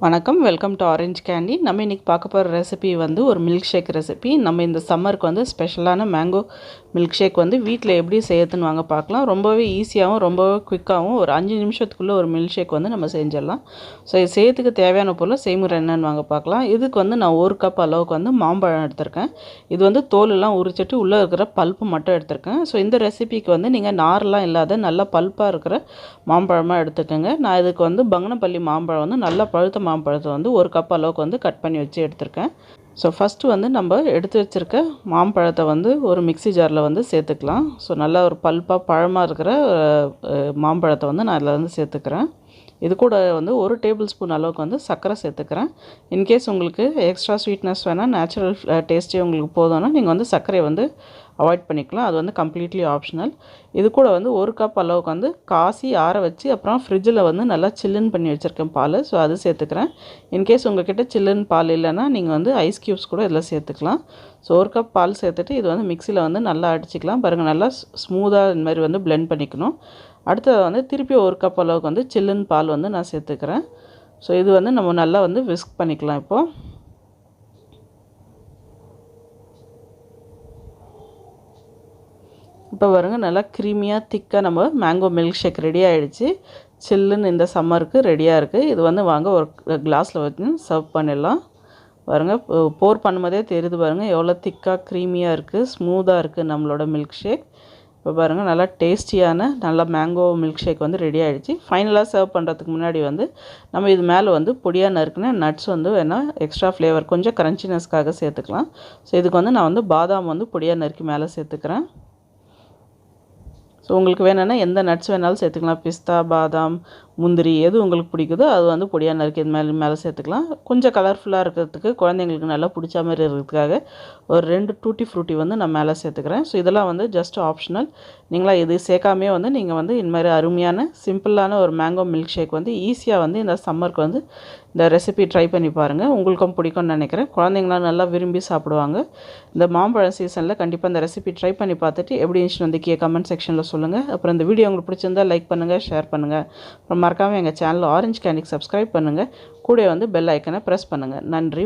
வணக்கம், welcome to orange candy. நம்ம இன்றைக்கி பார்க்க போகிற ரெசிபி வந்து ஒரு மில்க் ஷேக் ரெசிபி. நம்ம இந்த சம்மருக்கு வந்து ஸ்பெஷலான மேங்கோ மில்க் ஷேக் வந்து வீட்டில் எப்படி செய்யறதுன்னு வாங்க பார்க்கலாம். ரொம்பவே ஈஸியாகவும் ரொம்பவே குயிக்காகவும் ஒரு 5 நிமிஷத்துக்குள்ளே ஒரு மில்க் ஷேக் வந்து நம்ம செஞ்சிடலாம். ஸோ இது செய்யறதுக்கு தேவையான பொருள் செய்முறை என்னன்னு வாங்க பார்க்கலாம். இதுக்கு வந்து நான் 1 கப் அளவுக்கு வந்து மாம்பழம் எடுத்திருக்கேன். இது வந்து தோலெல்லாம் உரிச்சிட்டு உள்ளே இருக்கிற பல்ப்பு மட்டும் எடுத்திருக்கேன். ஸோ இந்த ரெசிபிக்கு வந்து நீங்கள் நார்லாம் இல்லாத நல்லா பல்ப்பாக இருக்கிற மாம்பழமாக எடுத்துக்கோங்க. நான் இதுக்கு வந்து பங்கனப்பள்ளி மாம்பழம் வந்து நல்லா பழுத்த மாம்பழத்தை வந்து 1 கப் அளவுக்கு வந்து கட் பண்ணி வச்சு எடுத்திருக்கேன். ஸோ ஃபஸ்ட்டு வந்து நம்ம எடுத்து வச்சுருக்க மாம்பழத்தை வந்து ஒரு மிக்ஸி ஜாரில் வந்து சேர்த்துக்கலாம். ஸோ நல்லா ஒரு பல்ப்பாக பழமாக இருக்கிற மாம்பழத்தை வந்து நான் அதில் வந்து சேர்த்துக்கிறேன். இது கூட வந்து 1 டேபிள் ஸ்பூன் அளவுக்கு வந்து சர்க்கரை சேர்த்துக்கிறேன். இன்கேஸ் உங்களுக்கு எக்ஸ்ட்ரா ஸ்வீட்னஸ் வேணால் நேச்சுரல் டேஸ்ட்டே உங்களுக்கு போதும்னா நீங்கள் வந்து சர்க்கரையை வந்து அவாய்ட் பண்ணிக்கலாம். அது வந்து கம்ப்ளீட்லி ஆப்ஷனல். இது கூட வந்து 1 கப் அளவுக்கு வந்து காசி ஆற வச்சு அப்புறம் ஃப்ரிட்ஜில் வந்து நல்லா சில்லுன்னு பண்ணி வச்சுருக்கேன் பால். ஸோ அது சேர்த்துக்கிறேன். இன்கேஸ் உங்கள்கிட்ட சில்லுன்னு பால் இல்லைன்னா நீங்கள் வந்து ஐஸ் க்யூப்ஸ் கூட இதில் சேர்த்துக்கலாம். ஸோ 1 கப் பால் சேர்த்துட்டு இது வந்து மிக்சியில் வந்து நல்லா அடிச்சிக்கலாம். பாருங்கள், நல்லா ஸ்மூத்தாக இந்த மாதிரி வந்து பிளெண்ட் பண்ணிக்கணும். அடுத்தது வந்து திருப்பி 1 கப் அளவுக்கு வந்து சில்லுன்னு பால் வந்து நான் சேர்த்துக்கிறேன். ஸோ இது வந்து நம்ம நல்லா வந்து விஸ்க் பண்ணிக்கலாம். இப்போது பாருங்கள், நல்லா க்ரீமியாக திக்காக நம்ம மேங்கோ மில்க் ஷேக் ரெடி ஆகிடுச்சு. சில்லுன்னு இந்த சம்மருக்கு ரெடியாக இருக்குது. இது வந்து வாங்க ஒரு கிளாஸில் வச்சு சர்வ் பண்ணிடலாம். பாருங்கள், போர் பண்ணும்போதே தெரியுது பாருங்கள் எவ்வளோ திக்காக க்ரீமியாக இருக்குது, ஸ்மூத்தாக இருக்குது நம்மளோட மில்க் ஷேக். இப்போ பாருங்கள், நல்லா டேஸ்டியான நல்லா மேங்கோ மில்க் ஷேக் வந்து ரெடி ஆகிடுச்சு. ஃபைனலாக சர்வ் பண்ணுறதுக்கு முன்னாடி வந்து நம்ம இது மேலே வந்து பொடியாக நறுக்குன நட்ஸ் வந்து வேணால் எக்ஸ்ட்ரா ஃப்ளேவர் கொஞ்சம் க்ரன்ச்சினஸ்க்காக சேர்த்துக்கலாம். ஸோ இதுக்கு வந்து நான் வந்து பாதாம் வந்து பொடியாக நறுக்கி மேலே சேர்த்துக்கிறேன். ஸோ உங்களுக்கு வேணும்னா எந்த நட்ஸ் வேணாலும் சேர்த்துக்கலாம். பிஸ்தா, பாதாம், முந்திரி எது உங்களுக்கு பிடிக்குதோ அது வந்து பொடியாக நறுக்கி மேலே சேர்த்துக்கலாம். கொஞ்சம் கலர்ஃபுல்லாக இருக்கிறதுக்கு குழந்தைங்களுக்கு நல்லா பிடிச்ச மாதிரி இருக்கிறதுக்காக ஒரு 2 டூட்டி ஃப்ரூட்டி வந்து நான் மேலே சேர்த்துக்கிறேன். ஸோ இதெல்லாம் வந்து ஜஸ்ட் ஆப்ஷனல். நீங்களாம் இது சேர்க்காமே வந்து நீங்கள் வந்து இந்த மாதிரி அருமையான சிம்பிளான ஒரு மேங்கோ மில்க் ஷேக் வந்து ஈஸியாக வந்து இந்த சம்மருக்கு வந்து இந்த ரெசிபி ட்ரை பண்ணி பாருங்கள். உங்களுக்கும் பிடிக்கும்னு நினைக்கிறேன். குழந்தைங்களாம் நல்லா விரும்பி சாப்பிடுவாங்க. இந்த மாம்பழம் சீசனில் கண்டிப்பாக இந்த ரெசிபி ட்ரை பண்ணி பார்த்துட்டு எப்படி இருந்துச்சுன்னு வந்து கமெண்ட் செக்ஷனில் சொல்லுங்கள். அப்புறம் இந்த வீடியோ உங்களுக்கு பிடிச்சிருந்தால் லைக் பண்ணுங்கள், ஷேர் பண்ணுங்கள். அப்புறம் மறக்காமல் எங்கள் சேனல் ஆரஞ்ச் கேண்டிக்கு சப்ஸ்கிரைப் பண்ணுங்கள். கூட வந்து பெல் ஐக்கனை ப்ரெஸ் பண்ணுங்கள். நன்றி.